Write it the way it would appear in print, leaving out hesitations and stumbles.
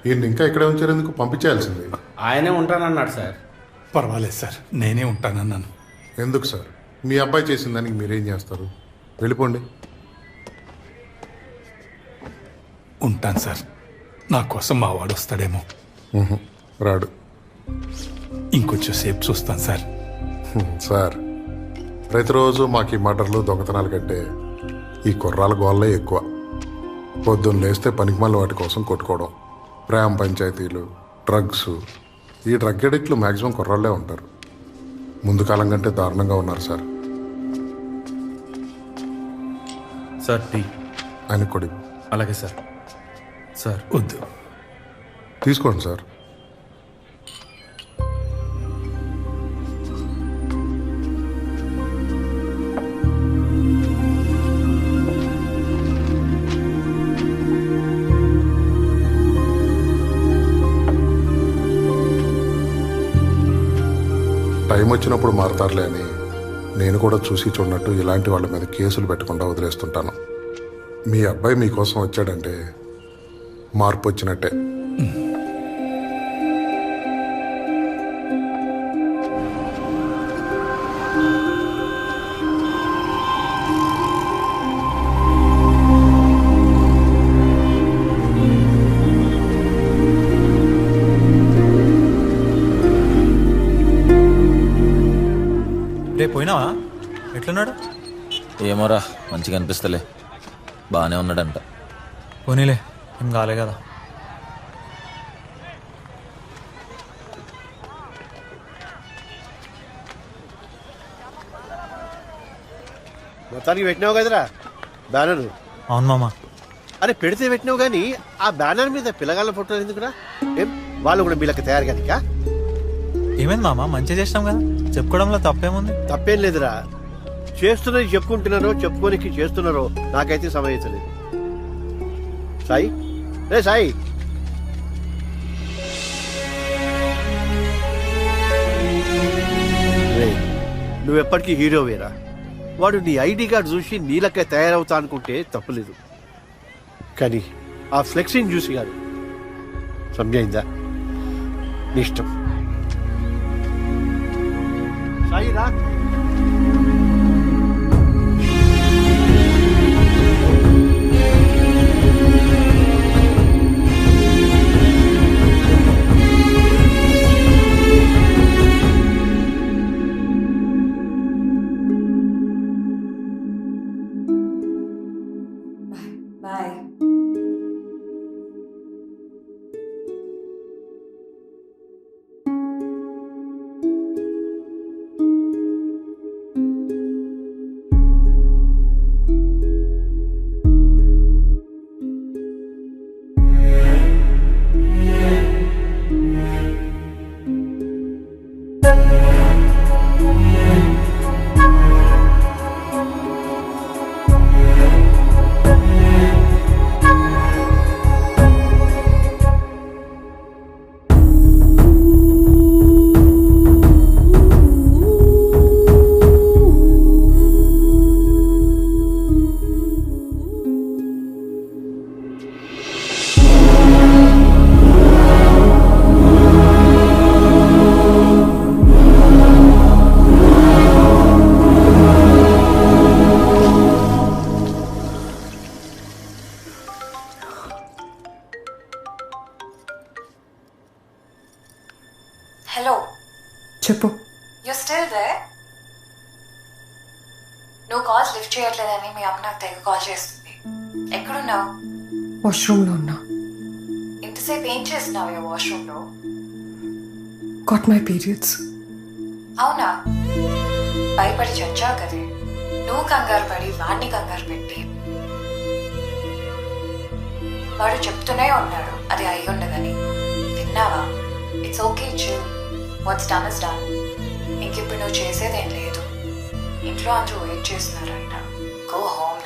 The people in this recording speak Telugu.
ఈయన ఇంకా ఇక్కడే ఉంచారు, ఎందుకు పంపించేయాల్సింది? ఆయనే ఉంటానన్నాడు సార్. పర్వాలేదు సార్, నేనే ఉంటానన్నాను. ఎందుకు సార్? మీ అబ్బాయి చేసిన దానికి మీరేం చేస్తారు? వెళ్ళిపోండి. ఉంటాను సార్, నా కోసం మా వాడు వస్తాడేమో. రాడు. ఇంకొంచెం సేపు చూస్తాను సార్. సార్, ప్రతిరోజు మాకు ఈ మర్డర్లు దొంగతనాల కంటే ఈ కుర్రాల గోళ్ళే ఎక్కువ. పొద్దున్న లేస్తే పనికిమాల వాటి కోసం కొట్టుకోవడం, ప్రేమ పంచాయతీలు, డ్రగ్స్. ఈ డ్రగ్ అడిక్ట్లు మ్యాక్సిమం కుర్రాళ్ళే ఉంటారు. ముందు కాలం కంటే దారుణంగా ఉన్నారు సార్. Sir tea. ఆయన కొడి అలాగే సార్. సార్ వద్దు. తీసుకోండి సార్. టైం వచ్చినప్పుడు మారతారులే అని నేను కూడా చూసి చూడనట్టు ఇలాంటి వాళ్ళ మీద కేసులు పెట్టకుండా వదిలేస్తుంటాను. మీ అబ్బాయి మీకోసం వచ్చాడంటే మార్పు వచ్చినట్టే. రేపు పోయినావా? ఎట్లున్నాడు? ఏమోరా, మంచిగా అనిపిస్తలే. బాగానే ఉన్నాడంట. పోనీలే, ఏం కాలే కదా. మొత్తానికి పెట్టినావు కదరా బ్యానర్? అవును మామ. అరే పెడితే పెట్టినావు కానీ ఆ బ్యానర్ మీద పిల్లగాళ్ళ ఫోటోలు ఎందుకురా? ఏం వాళ్ళు కూడా వీళ్ళకి తయారు కనుక? ఏమైంది మామ? మంచిగా చేసినాం కదా, చెప్పుకోవడంలో తప్పేముంది? తప్పేం లేదురా. చేస్తున్నది చెప్పుకుంటున్నారో చెప్పుకోనికి చేస్తున్నారో నాకైతే సమయలేదు. సాయి, రే సాయి, రే నువ్వెప్పటికీ హీరోవేరా. వాడు నీ ఐడి కార్డు చూసి నీలకే తయారవుతా అనుకుంటే తప్పులేదు, కానీ ఆ ఫ్లెక్సింగ్ చూసి కాదు. సమజైందా? నీ ఇష్టం. సాయి రా. Bye. హలో, చెప్పు. You still there? నువ్వు కాల్స్ లిఫ్ట్ చేయట్లేదని మీ అమ్మ నాకు తెగ కాల్ చేస్తుంది. ఎక్కడున్నావు? వాష్రూమ్లో ఉన్నా. ఇంతసేపు ఏం చేస్తున్నావు వాష్రూమ్లో? Got my periods. అవునా? భయపడి చచ్చావు కదే. నువ్వు కంగారు పడి వాడిని కంగారు పెట్టి. వాడు చెప్తూనే ఉన్నాడు అది అయి ఉండదని. విన్నావా? It's okay, chill. What's done is done. ఇంకిప్పుడు నువ్వు చేసేదేం లేదు. ఇంట్లో అందరూ వెయిట్ చేస్తున్నారంట. Go home.